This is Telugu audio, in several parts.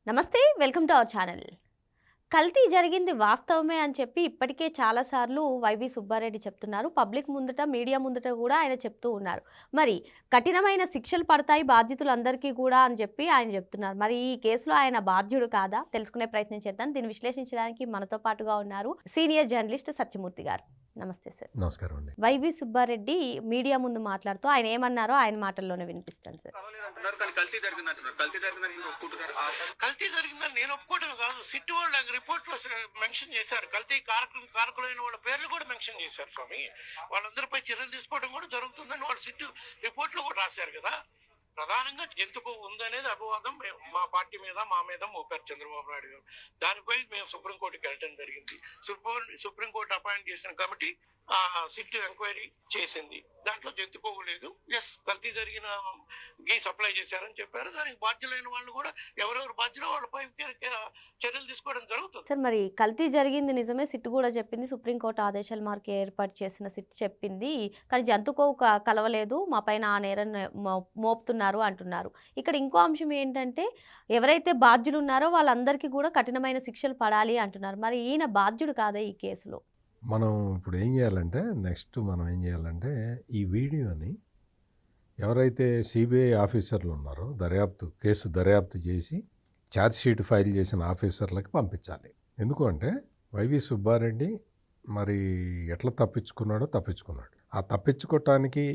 నమస్తే, వెల్కమ్ టు అవర్ ఛానల్. కల్తీ జరిగింది వాస్తవమే అని చెప్పి ఇప్పటికే చాలాసార్లు వైవి సుబ్బారెడ్డి చెప్తున్నారు. పబ్లిక్ ముందట, మీడియా ముందట కూడా ఆయన చెప్తూ ఉన్నారు. మరి కఠినమైన శిక్షలు పడతాయి బాధ్యతలందరికీ కూడా అని చెప్పి ఆయన చెప్తున్నారు. మరి ఈ కేసులో ఆయన బాధ్యుడు కాదా? తెలుసుకునే ప్రయత్నం చేద్దాం. దీన్ని విశ్లేషించడానికి మనతో పాటుగా ఉన్నారు సీనియర్ జర్నలిస్ట్ సత్యమూర్తి గారు. నమస్తే సార్. నమస్కారం అండి. వైవి సుబ్బారెడ్డి మీడియా ముందు మాట్లాడుతూ ఆయన ఏమన్నారో ఆయన మాటల్లోనే వినిపిస్తాను సార్. కల్తీ జరిగిందని నేను ఒప్పుకోవడం కాదు. సిట్ వాళ్ళు రిపోర్ట్ లో మెన్షన్ చేశారు. కల్తీ కారకులైన వాళ్ళ పేర్లు కూడా మెన్షన్ చేశారు స్వామి. వాళ్ళందరిపై చర్యలు తీసుకోవడం కూడా జరుగుతుందని వాళ్ళు సిట్ రిపోర్ట్ లో కూడా రాశారు కదా. ప్రధానంగా ఎందుకు ఉందనేది అపవాదం మా పార్టీ మీద మా మీద మోపారు చంద్రబాబు నాయుడు గారు. దానిపై మేము సుప్రీంకోర్టుకి వెళ్ళడం జరిగింది. సుప్రీంకోర్టు అపాయింట్ చేసిన కమిటీ సిట్ ఎంక్వైరీ చేసింది. దాంట్లో జంతుకోలేదు. ఎస్, కల్తీ జరిగిన గీ సప్లై చేశారని చెప్పారు. దానికి బాధ్యులైన వాళ్ళు కూడా ఎవరెవరు బాధ్యులో వాళ్ళపై చర్యలు తీసుకోవడం జరుగుతుంది. సార్, మరి కల్తీ జరిగింది నిజమే, సిట్ కూడా చెప్పింది. సుప్రీంకోర్టు ఆదేశాల మేరకు ఏర్పాటు చేసిన సిట్ చెప్పింది. కానీ జంతుకో కలవలేదు, మా పైన ఆ నేరం మోపుతున్నారు అంటున్నారు. ఇక్కడ ఇంకో అంశం ఏంటంటే ఎవరైతే బాధ్యులు ఉన్నారో వాళ్ళందరికీ కూడా కఠినమైన శిక్షలు పడాలి అంటున్నారు. మరి ఈయన బాధ్యుడు కాదా ఈ కేసులో? మనం ఇప్పుడు ఏం చేయాలంటే మనం ఏం చేయాలంటే ఈ వీడియోని ఎవరైతే సిబిఐ ఆఫీసర్లు ఉన్నారో కేసు దర్యాప్తు చేసి ఛార్జ్షీట్ ఫైల్ చేసిన ఆఫీసర్లకి పంపించాలి. ఎందుకు అంటే వైవి సుబ్బారెడ్డి మరి ఎట్లా తప్పించుకున్నాడో తప్పించుకున్నాడు. ఆ తప్పించుకోవటానికి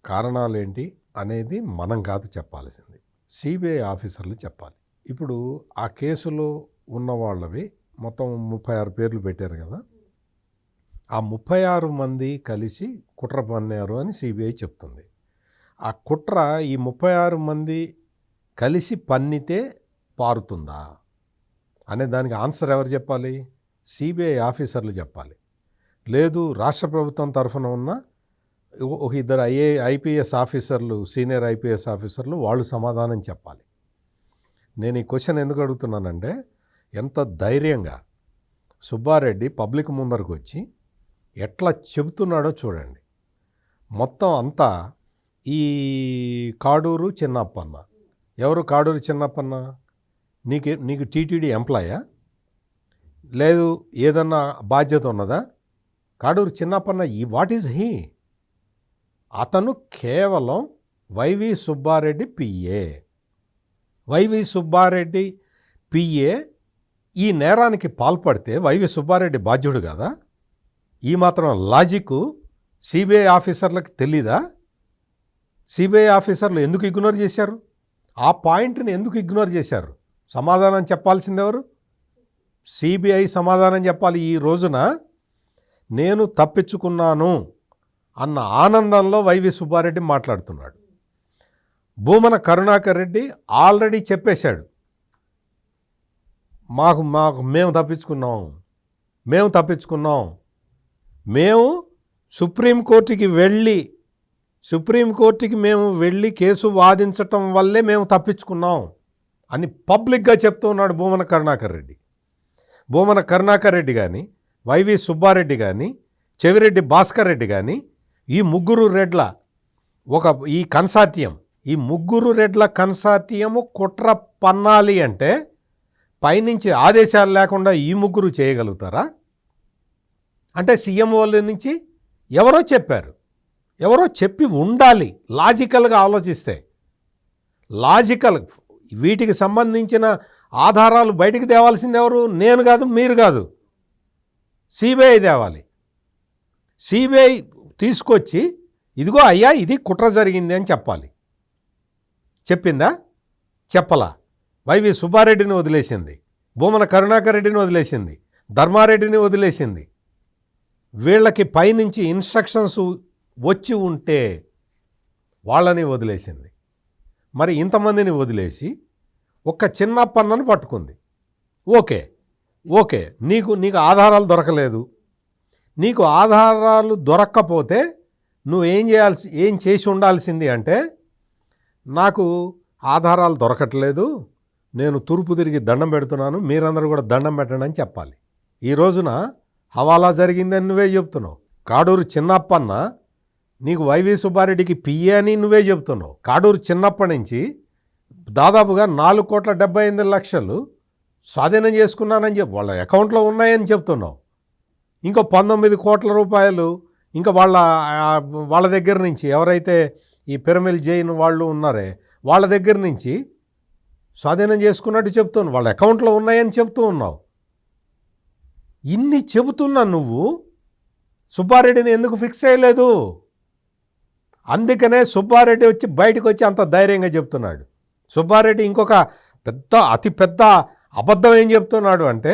కారణాలు ఏంటి అనేది మనం కాదు చెప్పాల్సింది, సిబిఐ ఆఫీసర్లు చెప్పాలి. ఇప్పుడు ఆ కేసులో ఉన్న వాళ్ళవి మొత్తం 36 పేర్లు పెట్టారు కదా. ఆ 36 మంది కలిసి కుట్ర పన్నారు అని సిబిఐ చెప్తుంది. ఆ కుట్ర ఈ 36 మంది కలిసి పన్నితే పారుతుందా అనే దానికి ఆన్సర్ ఎవరు చెప్పాలి? సిబిఐ ఆఫీసర్లు చెప్పాలి. లేదు, రాష్ట్ర ప్రభుత్వం తరఫున ఉన్న ఒక ఇద్దరు ఐపీఎస్ ఆఫీసర్లు, సీనియర్ ఐపీఎస్ ఆఫీసర్లు వాళ్ళు సమాధానం చెప్పాలి. నేను ఈ క్వశ్చన్ ఎందుకు అడుగుతున్నానంటే ఎంత ధైర్యంగా సుబ్బారెడ్డి పబ్లిక్ ముందరకు వచ్చి ఎట్లా చెబుతున్నాడో చూడండి. మొత్తం అంతా ఈ కాడూరు చిన్నప్పన్న. ఎవరు కాడూరు చిన్నప్పన్న? నీకు టీటీడీ ఎంప్లాయా? లేదు ఏదన్నా బాధ్యత ఉన్నదా? Kaduru Chinnappanna what is he? అతను కేవలం YV Subbareddy PA. YV Subbareddy PA ఈ నేరానికి పాల్పడితే వైవి సుబ్బారెడ్డి బాధ్యుడు కదా? ఈ మాత్రం లాజిక్ సిబిఐ ఆఫీసర్లకు తెలీదా? సిబిఐ ఆఫీసర్లు ఎందుకు ఇగ్నోర్ చేశారు? ఆ పాయింట్ని ఎందుకు ఇగ్నోర్ చేశారు? సమాధానం చెప్పాల్సింది ఎవరు? సిబిఐ సమాధానం చెప్పాలి. ఈ రోజున నేను తప్పించుకున్నాను అన్న ఆనందంలో వైవి సుబ్బారెడ్డి మాట్లాడుతున్నాడు. భూమన కరుణాకర్ రెడ్డి ఆల్రెడీ చెప్పేశాడు, మేము తప్పించుకున్నాం. మేము సుప్రీంకోర్టుకి వెళ్ళి కేసు వాదించటం వల్లే మేము తప్పించుకున్నాం అని పబ్లిక్గా చెప్తూ ఉన్నాడు భూమన కరుణాకర్ రెడ్డి. భూమన కరుణాకర్ రెడ్డి కానీ, వైవి సుబ్బారెడ్డి కానీ, చెవిరెడ్డి భాస్కర్ రెడ్డి కానీ, ఈ ముగ్గురు రెడ్ల ఈ ముగ్గురు రెడ్ల కన్సార్టియము కుట్ర పన్నాలి అంటే పైనుంచి ఆదేశాలు లేకుండా ఈ ముగ్గురు చేయగలుగుతారా? అంటే సీఎం వాళ్ళ నుంచి ఎవరో చెప్పి ఉండాలి. లాజికల్గా ఆలోచిస్తే వీటికి సంబంధించిన ఆధారాలు బయటికి తేవాల్సింది ఎవరు? నేను కాదు, మీరు కాదు, సిబిఐ తేవాలి. సిబిఐ తీసుకొచ్చి ఇదిగో అయ్యా ఇది కుట్ర జరిగింది అని చెప్పాలి. చెప్పిందా? చెప్పలా. వైవి సుబ్బారెడ్డిని వదిలేసింది, భూమన కరుణాకర్ రెడ్డిని వదిలేసింది, ధర్మారెడ్డిని వదిలేసింది. వీళ్ళకి పైనుంచి ఇన్స్ట్రక్షన్స్ వచ్చి ఉంటే వాళ్ళని వదిలేసింది. మరి ఇంతమందిని వదిలేసి ఒక్క చిన్నప్పన్నను పట్టుకుంది. ఓకే నీకు ఆధారాలు దొరకలేదు. నీకు ఆధారాలు దొరక్కపోతే ఏం చేసి ఉండాల్సింది అంటే, నాకు ఆధారాలు దొరకట్లేదు, నేను తూర్పు తిరిగి దండం పెడుతున్నాను, మీరందరూ కూడా దండం పెట్టండి అని చెప్పాలి. ఈ రోజున హవాలా జరిగిందని నువ్వే చెప్తున్నావు. కాడూరు చిన్నప్పన్న నీకు వైవి సుబ్బారెడ్డికి పిఏ అని నువ్వే చెప్తున్నావు. కాడూరు చిన్నప్పటి నుంచి దాదాపుగా 4,78,00,000 స్వాధీనం చేసుకున్నానని చెప్పి వాళ్ళ అకౌంట్లో ఉన్నాయని చెప్తున్నావు. ఇంకో 19 కోట్ల రూపాయలు ఇంకా వాళ్ళ దగ్గర నుంచి, ఎవరైతే ఈ పిరమిల్ జైన్ వాళ్ళు ఉన్నారే వాళ్ళ దగ్గర నుంచి స్వాధీనం చేసుకున్నట్టు చెప్తున్నావు. వాళ్ళ అకౌంట్లో ఉన్నాయని చెప్తూ ఉన్నావు. ఇన్ని చెబుతున్నా నువ్వు సుబ్బారెడ్డిని ఎందుకు ఫిక్స్ చేయలేదు? అందుకనే సుబ్బారెడ్డి వచ్చి బయటకు వచ్చి అంత ధైర్యంగా చెప్తున్నాడు. సుబ్బారెడ్డి ఇంకొక అతి పెద్ద అబద్ధం ఏం చెప్తున్నాడు అంటే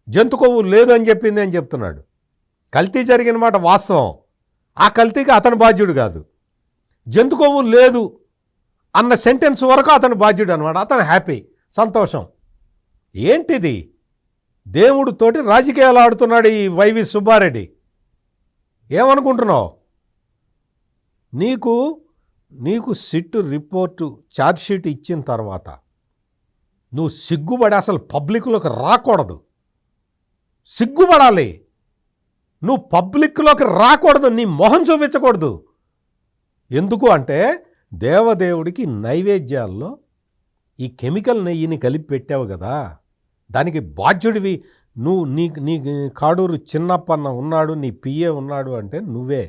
జంతు కొవ్వు లేదు అని చెప్పింది అని చెప్తున్నాడు. కల్తీ జరిగిన మాట వాస్తవం, ఆ కల్తీకి అతను బాధ్యుడు కాదు. జంతు కొవ్వు లేదు అన్న సెంటెన్స్ వరకు అతను బాధ్యుడు అనమాట. అతను హ్యాపీ, సంతోషం. ఏంటిది? దేవుడితోటి రాజకీయాలు ఆడుతున్నాడు ఈ వైవి సుబ్బారెడ్డి. ఏమనుకుంటున్నావు? నీకు సిట్ రిపోర్టు ఛార్జ్షీట్ ఇచ్చిన తర్వాత నువ్వు సిగ్గుపడి అసలు పబ్లిక్లోకి రాకూడదు. సిగ్గుపడాలి. నువ్వు పబ్లిక్లోకి రాకూడదు, నీ మొహం చూపించకూడదు. ఎందుకు అంటే దేవదేవుడికి నైవేద్యాల్లో ఈ కెమికల్ నెయ్యిని కలిపి పెట్టావు కదా, దానికి బాధ్యుడివి నువ్వు. నీ కాడూరు చిన్నప్పన్న ఉన్నాడు, నీ పిఏ ఉన్నాడు అంటే నువ్వే.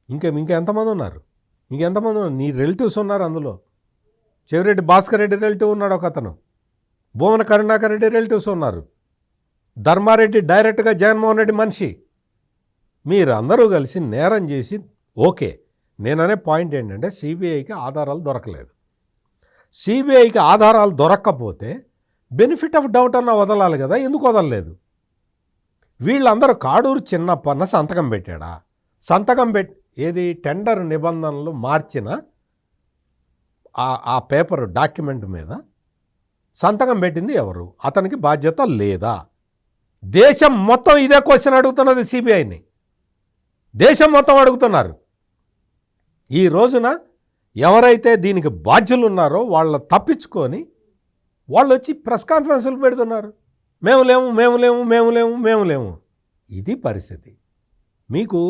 ఇంకా ఎంతమంది ఉన్నారు? ఇంకెంతమంది ఉన్నారు? నీ రిలేటివ్స్ ఉన్నారు అందులో. చెవిరెడ్డి భాస్కర్ రెడ్డి రిలేటివ్ ఉన్నాడు ఒక అతను, భూమన కరుణాకర్ రెడ్డి రిలేటివ్స్ ఉన్నారు, ధర్మారెడ్డి డైరెక్ట్గా జగన్మోహన్ రెడ్డి మనిషి. మీరందరూ కలిసి నేరం చేసి, ఓకే, నేననే పాయింట్ ఏంటంటే సిబిఐకి ఆధారాలు దొరకలేదు. సిబిఐకి ఆధారాలు దొరక్కపోతే బెనిఫిట్ ఆఫ్ డౌట్ అన్న వదలాలి కదా, ఎందుకు వదలలేదు? వీళ్ళందరూ కాడూరు చిన్నప్పన్న సంతకం పెట్టాడా? సంతకం ఏది టెండర్ నిబంధనలు మార్చిన ఆ పేపర్ డాక్యుమెంట్ మీద సంతకం పెట్టింది ఎవరు? అతనికి బాధ్యత లేదా? దేశం మొత్తం ఇదే క్వశ్చన్ అడుగుతున్నది సిబిఐని. దేశం మొత్తం అడుగుతున్నారు. ఈ రోజున ఎవరైతే దీనికి బాధ్యులు ఉన్నారో వాళ్ళు తప్పించుకొని వాళ్ళు వచ్చి ప్రెస్ కాన్ఫరెన్సులు పెడుతున్నారు. మేము లేము, మేము లేము, మేము లేము, మేము లేము. ఇది పరిస్థితి. మీకు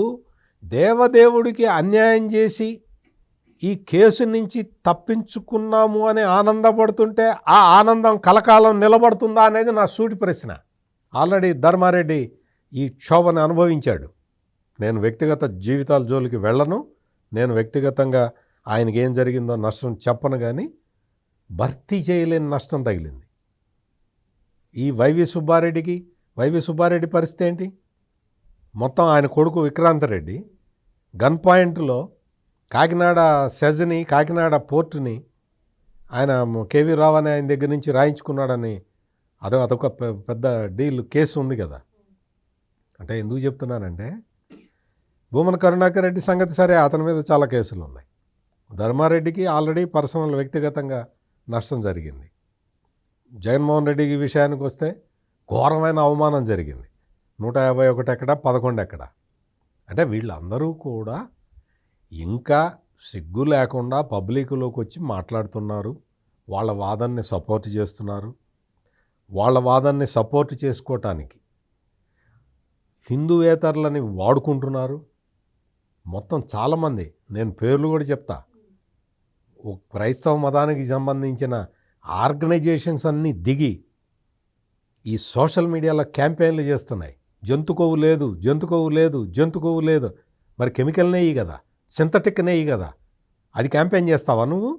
దేవదేవుడికి అన్యాయం చేసి ఈ కేసు నుంచి తప్పించుకున్నాము అని ఆనందపడుతుంటే ఆ ఆనందం కలకాలం నిలబడుతుందా అనేది నా సూటి ప్రశ్న. ఆల్రెడీ ధర్మారెడ్డి ఈ క్షోభను అనుభవించాడు. నేను వ్యక్తిగత జీవితాల జోలికి వెళ్ళను, నేను వ్యక్తిగతంగా ఆయనకి ఏం జరిగిందో నష్టం చెప్పను, కానీ భర్తీ చేయలేని నష్టం తగిలింది ఈ వైవి సుబ్బారెడ్డి పరిస్థితి ఏంటి? మొత్తం ఆయన కొడుకు విక్రాంతరెడ్డి గన్ పాయింట్లో కాకినాడ సెజ్ని, కాకినాడ పోర్టుని ఆయన కేవీ రావు అనే ఆయన దగ్గర నుంచి రాయించుకున్నాడని అదొక పెద్ద డీల్ కేసు ఉంది కదా. అంటే ఎందుకు చెప్తున్నానంటే భూమన కరుణాకర్ రెడ్డి సంగతి సరే, అతని మీద చాలా కేసులు ఉన్నాయి. ధర్మారెడ్డికి ఆల్రెడీ పర్సనల్ వ్యక్తిగతంగా నష్టం జరిగింది. జగన్మోహన్ రెడ్డి విషయానికి వస్తే ఘోరమైన అవమానం జరిగింది. 151 ఎక్కడ, 11 ఎక్కడ. అంటే వీళ్ళందరూ కూడా ఇంకా సిగ్గు లేకుండా పబ్లిక్లోకి వచ్చి మాట్లాడుతున్నారు. వాళ్ళ వాదనని సపోర్ట్ చేస్తున్నారు. వాళ్ళ వాదనని సపోర్ట్ చేసుకోవటానికి హిందూయేతరులని వాడుకుంటున్నారు. మొత్తం చాలామంది, నేను పేర్లు కూడా చెప్తా, క్రైస్తవ మతానికి సంబంధించిన ఆర్గనైజేషన్స్ అన్నీ దిగి ఈ సోషల్ మీడియాలో క్యాంపెయిన్లు చేస్తున్నాయి. జంతు కొవ్వు లేదు, జంతు కొవ్వు లేదు, జంతు కొవ్వు లేదు. మరి కెమికల్ నెయ్యి కదా, సింథటిక్ నెయ్యి కదా, అది క్యాంపెయిన్ చేస్తావా నువ్వు?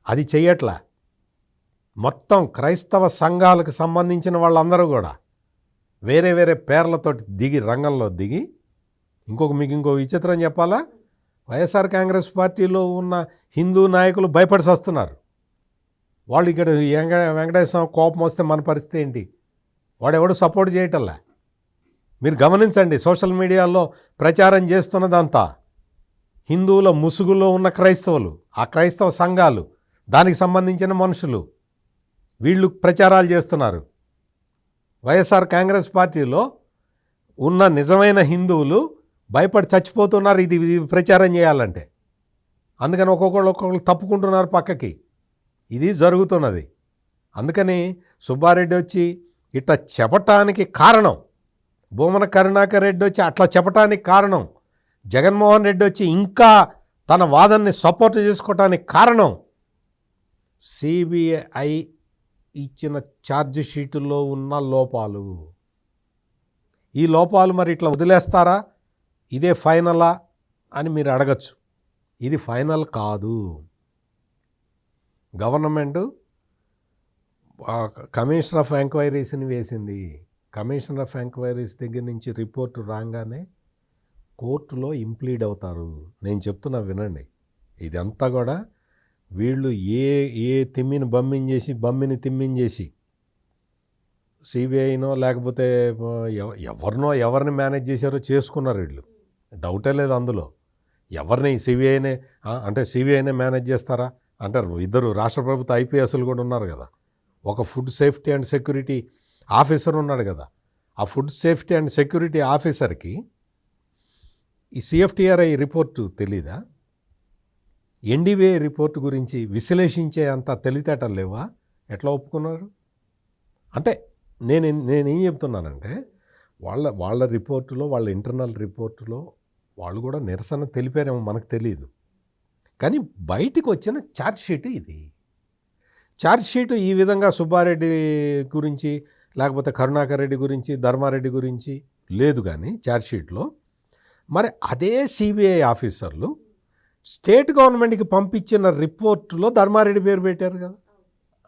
అది చెయ్యట్లా. మొత్తం క్రైస్తవ సంఘాలకు సంబంధించిన వాళ్ళందరూ కూడా వేరే వేరే పేర్లతోటి దిగి రంగంలో దిగి మీకు ఇంకో విచిత్రం చెప్పాలా? వైఎస్ఆర్ కాంగ్రెస్ పార్టీలో ఉన్న హిందూ నాయకులు భయపడిసి వస్తున్నారు. వాళ్ళు ఇక్కడ వెంకటేశ్వర స్వామి కోపం వస్తే మన పరిస్థితి ఏంటి? వాడెవడు సపోర్ట్ చేయటంలా. మీరు గమనించండి, సోషల్ మీడియాలో ప్రచారం చేస్తున్నదంతా హిందువుల ముసుగులో ఉన్న క్రైస్తవులు, ఆ క్రైస్తవ సంఘాలు, దానికి సంబంధించిన మనుషులు, వీళ్ళు ప్రచారాలు చేస్తున్నారు. వైఎస్ఆర్ కాంగ్రెస్ పార్టీలో ఉన్న నిజమైన హిందువులు భయపడి చచ్చిపోతున్నారు ఇది ప్రచారం చేయాలంటే. అందుకని ఒక్కొక్కళ్ళు తప్పుకుంటున్నారు పక్కకి. ఇది జరుగుతున్నది. అందుకని సుబ్బారెడ్డి వచ్చి ఇట్లా చెప్పటానికి కారణం, భూమన కరుణాకర్ రెడ్డి వచ్చి అట్లా చెప్పటానికి కారణం, జగన్మోహన్ రెడ్డి వచ్చి ఇంకా తన వాదనని సపోర్ట్ చేసుకోవటానికి కారణం సిబిఐ ఇచ్చిన ఛార్జ్ షీటులో ఉన్న లోపాలు. ఈ లోపాలు మరి ఇట్లా వదిలేస్తారా, ఇదే ఫైనలా అని మీరు అడగచ్చు. ఇది ఫైనల్ కాదు. గవర్నమెంట్ కమిషనర్ ఆఫ్ ఎంక్వైరీస్ని వేసింది. కమిషనర్ ఆఫ్ ఎంక్వైరీస్ దగ్గర నుంచి రిపోర్టు రాగానే కోర్టులో ఇంప్లీడ్ అవుతారు. నేను చెప్తున్నా వినండి. ఇదంతా కూడా వీళ్ళు ఏ తిమ్మిని బమ్మిని తిమ్మించేసి సిబిఐనో లేకపోతే ఎవరిని మేనేజ్ చేశారో చేసుకున్నారు వీళ్ళు. డౌటే లేదు అందులో. ఎవరిని సిబిఐనే అంటే సిబిఐనే మేనేజ్ చేస్తారా అంటారు. ఇద్దరు రాష్ట్ర ప్రభుత్వ ఐపీఎస్లు కూడా ఉన్నారు కదా. ఒక food safety and security officer ఉన్నాడు కదా. ఆ ఫుడ్ సేఫ్టీ అండ్ సెక్యూరిటీ ఆఫీసర్కి ఈ సిఎఫ్టిఆర్ఐ రిపోర్టు తెలీదా? ఎన్డీవీఐ రిపోర్టు గురించి విశ్లేషించే అంత తెలివితేటలు లేవా? ఎట్లా ఒప్పుకున్నారు? అంటే నేనేం చెప్తున్నానంటే వాళ్ళ రిపోర్టులో, వాళ్ళ ఇంటర్నల్ రిపోర్టులో వాళ్ళు కూడా నిరసన తెలిపారేమో మనకు తెలియదు. కానీ బయటికి వచ్చిన ఛార్జ్షీట్ ఇది. ఛార్జ్షీట్ ఈ విధంగా సుబ్బారెడ్డి గురించి లేకపోతే కరుణాకర్ రెడ్డి గురించి ధర్మారెడ్డి గురించి లేదు. కానీ ఛార్జ్షీట్లో మరి అదే సిబిఐ ఆఫీసర్లు స్టేట్ గవర్నమెంట్కి పంపించిన రిపోర్టులో ధర్మారెడ్డి పేరు పెట్టారు కదా,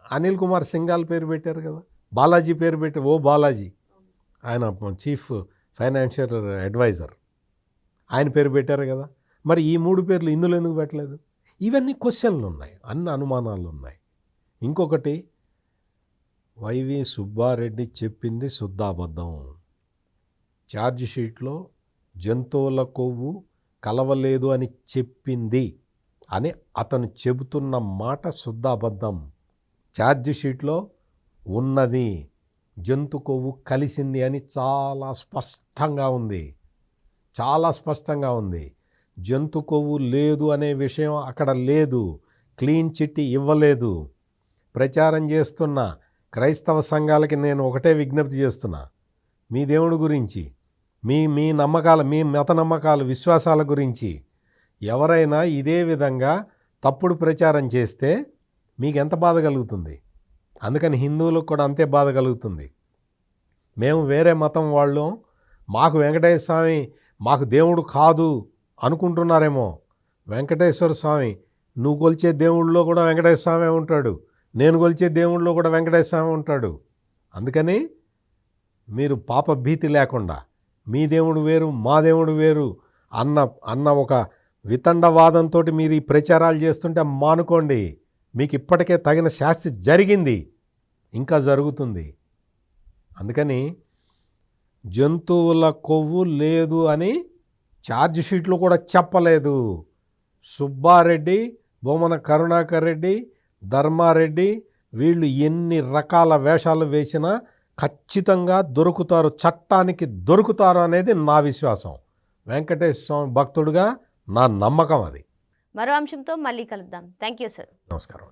అనిల్ కుమార్ సింఘాల్ పేరు పెట్టారు కదా, బాలాజీ పేరు పెట్టారు. బాలాజీ ఆయన చీఫ్ ఫైనాన్షియల్ అడ్వైజర్, ఆయన పేరు పెట్టారు కదా. మరి ఈ 3 పేర్లు ఇందులో ఎందుకు పెట్టలేదు? ఇవన్నీ క్వశ్చన్లు ఉన్నాయి, అన్ని అనుమానాలు ఉన్నాయి. ఇంకొకటి, వైవి సుబ్బారెడ్డి చెప్పింది శుద్ధాబద్ధం. ఛార్జ్ షీట్లో జంతువుల కొవ్వు కలవలేదు అని చెప్పింది అని అతను చెబుతున్న మాట శుద్ధాబద్ధం. ఛార్జ్ షీట్లో ఉన్నది జంతు కొవ్వు కలిసింది అని చాలా స్పష్టంగా ఉంది. చాలా స్పష్టంగా ఉంది. జంతు కొవ్వు లేదు అనే విషయం అక్కడ లేదు. క్లీన్ చిట్టి ఇవ్వలేదు. ప్రచారం చేస్తున్న క్రైస్తవ సంఘాలకి నేను ఒకటే విజ్ఞప్తి చేస్తున్నా. మీ దేవుడి గురించి, మీ నమ్మకాలు, మీ మత నమ్మకాలు, విశ్వాసాల గురించి ఎవరైనా ఇదే విధంగా తప్పుడు ప్రచారం చేస్తే మీకు ఎంత బాధ కలుగుతుంది? అందుకని హిందువులకు కూడా అంతే బాధ కలుగుతుంది. మేము వేరే మతం వాళ్ళం, మాకు వెంకటేశ్వర స్వామి మాకు దేవుడు కాదు అనుకుంటున్నారేమో. వెంకటేశ్వర స్వామి, నువ్వు కొలిచే దేవుళ్ళలో కూడా వెంకటేశ్వర స్వామి ఉంటాడు, నేను కొలిచే దేవుళ్ళలో కూడా వెంకటేశ్వర స్వామి ఉంటాడు. అందుకని మీరు పాప భీతి లేకుండా మీ దేవుడు వేరు మా దేవుడు వేరు అన్న ఒక వితండవాదంతో మీరు ఈ ప్రచారాలు చేస్తుంటే మానుకోండి. మీకు ఇప్పటికే తగిన శాస్తి జరిగింది, ఇంకా జరుగుతుంది. అందుకని జంతువుల కొవ్వు లేదు అని ఛార్జ్ షీట్లో కూడా చెప్పలేదు. సుబ్బారెడ్డి, బొమ్మన కరుణాకర్ రెడ్డి, ధర్మారెడ్డి వీళ్ళు ఎన్ని రకాల వేషాలు వేసినా ఖచ్చితంగా దొరుకుతారు, చట్టానికి దొరుకుతారు అనేది నా విశ్వాసం. వెంకటేశ్వర స్వామి భక్తుడిగా నా నమ్మకం అది. మరో అంశంతో మళ్ళీ కలుద్దాం. Thank you sir. నమస్కారం.